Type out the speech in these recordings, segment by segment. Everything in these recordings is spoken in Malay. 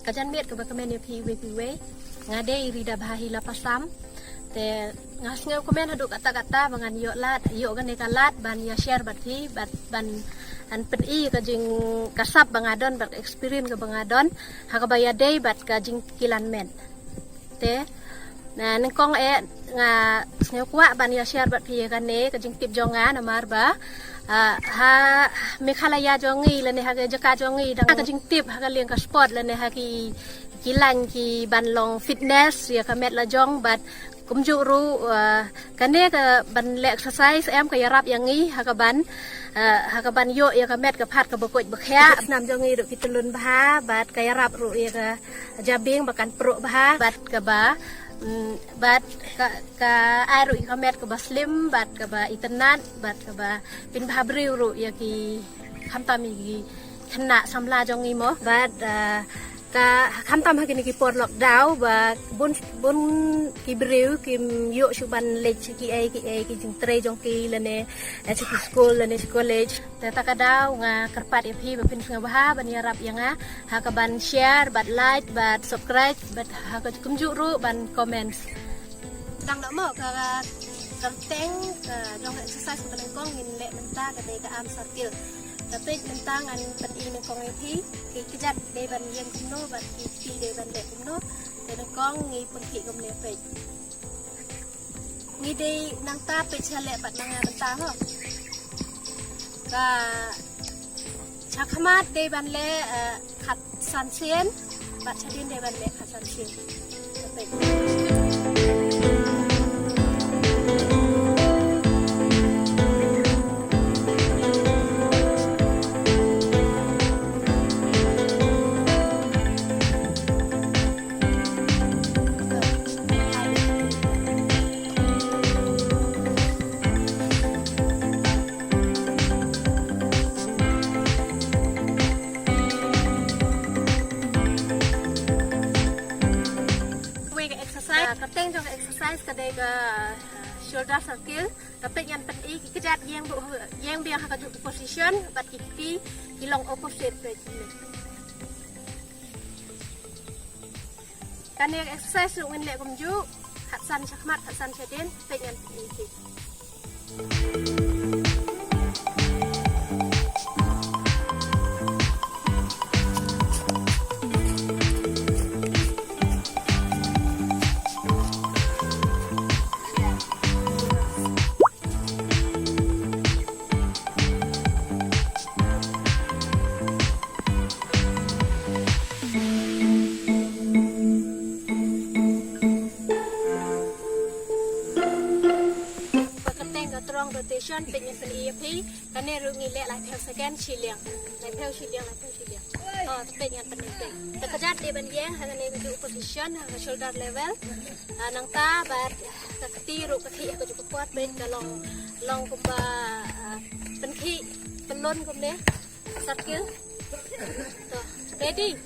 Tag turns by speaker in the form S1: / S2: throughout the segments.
S1: kajan met ke bakamen ya piwe ngade irida bahila pasam te ngasngeu komen haduk kata-kata bangan yo lat yo kan ekalat ban ya share bathi ban an peni ka jing kasap bangadon bat experience ka bangadon hakabaya day bat ka jing kilan men te na nengkong nga ngeu kwa ban ya share bat phi kan ne ka jing tip jonga na marba ha mekhalaya jongi le ne ha ka jaka jongi dang ka jing tip ha ka liang ka sport le ne ha ki lan ki ban long fitness ya ka met la jong bat cũng dụ ru cái này cái ban lệ exercise em cái rap yang nghi ha cái ban yo ya cái met cái phat cái bực bực khea nam cho nghi được cái tulun bah bat cái rap ru ya cái jabing bakan pro bah bat cái ai ru cái met cái slim bat cái internet bat cái pin bah briu ru ya cái kham tam cái khana samla cho nghi mo bat ka kham tam ha kini ki por lockdown và bun ki briu ki yo chuban lech ki a ki jing tre jong ki lene ki school lene college ta ka daw nga karpat ep ba pin nga bah ban yarap yang ha ka ban share bat like bat subscribe bat ha ka kum ju ru ban comments dang da mo ka teng jong exercise ka lang kong ngin le menta ka de ka am circle tapi tentang an peti ng kong epi kijat de ban yen kumno bat ki de ban le kumno de ng kong ngi pengki kum le pe ngi de nang ta pe chale bat nang ta ho ka chakhamat de ban le khat san sien bat chadin de ban le khat san sien pe Kateng trong exercise kadai ka shoulder circle tapi yang penting kejat yang biang hak position bat ki long opposite pe kan yang exercise lu ngin le kum ju hat san chakmat hat san chadin pe yang penting rotationเป็นยังเป็น EFP กันเนี่ยรู้งี้แหละหลายเพลสแกนชีเลียงหลายเพลชีเลียงเป็นยังเป็นยังแต่กระจัดเดบันแยงหากันเนี่ยดู position หา shoulder level นังตาบัดกระตีรูกระที่ก็จะกวาดเป็นกระลองกุมบาเป็นขี้เป็นล้นกุมเนี่ย circle ready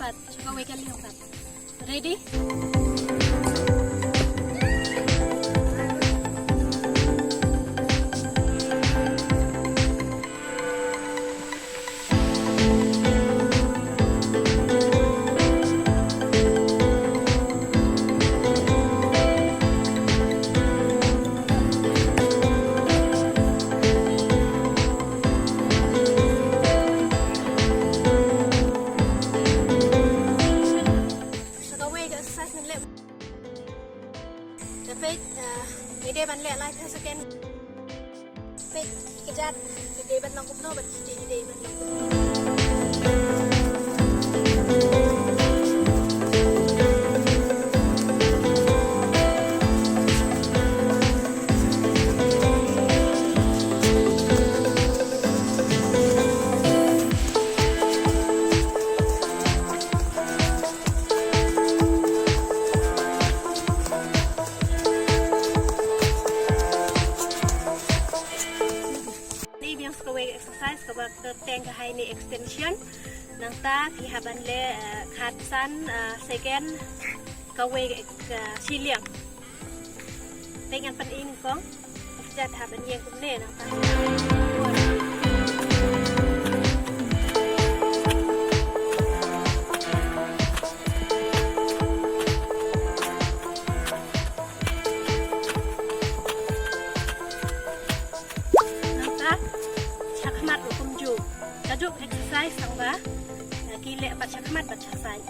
S1: Pat, coba we kali lihat. Ready? buat teng ke hai ni extension nang ta pi haban le khat san second kawe siliang dengan pan in kong jat haban yang kumne nang ta Tajuk exercise sang ba kile pat chakmat pat chasai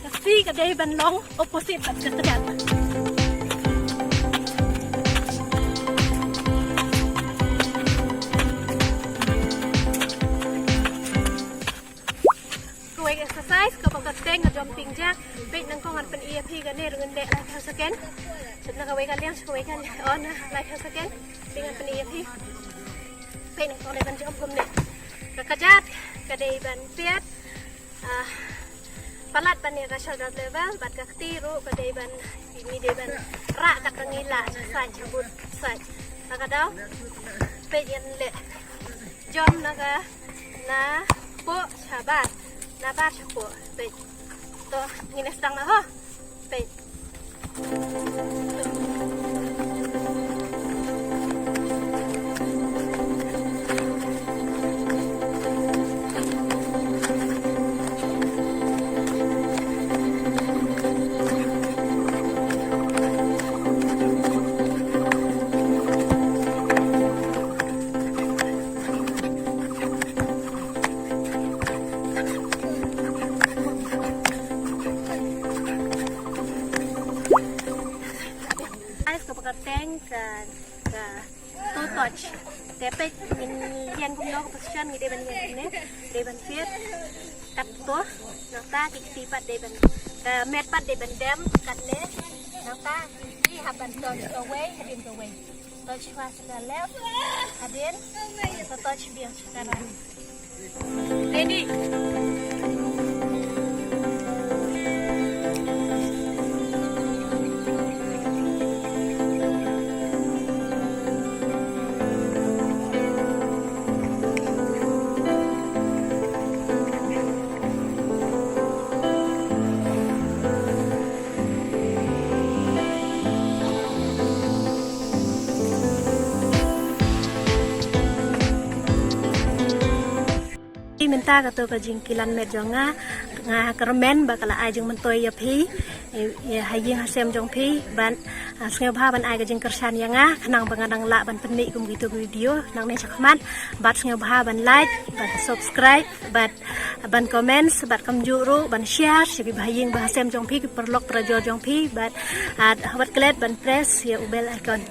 S1: kasi kadai ban long opposite pat ketegat kuai exercise ko pakat teng jumping jack pe nang ko ngan pen EFP kan ne dengan dek like second sedna kawai kan liang kawai kan on like second dengan pen EFP pen ko le ban jom kum ne kakajat kadai ban piat palat ban ne ka shoulder level bat ka tiru kadai ban ini de ban ra ka ngila sai cabut sai kakadau pe yen le jom naga na po sabat na ba po pe to ngine stang na ho pe teng ke to touch tapi yang gumno position ni deban yang ni deban fit kat to nata ki pat deban met pat deban dem kat le nata ki haban touch away hadin away touch fast ke left hadin to touch biar sekarang ready minta kata ke jingkilan met jonga nga kermen bakala ajeng mentoy ya phi ya haying hasem jong phi ban sngew bha ban ai ke jing kersan ya nga nang bangadang la ban penni kum gitu video nang ne chakman bat sngew bha ban like ban subscribe ban comments bat kam juru ban share sibi haying ba hasem jong phi perlok prajo jong phi bat bat klet ban press ya ubel icon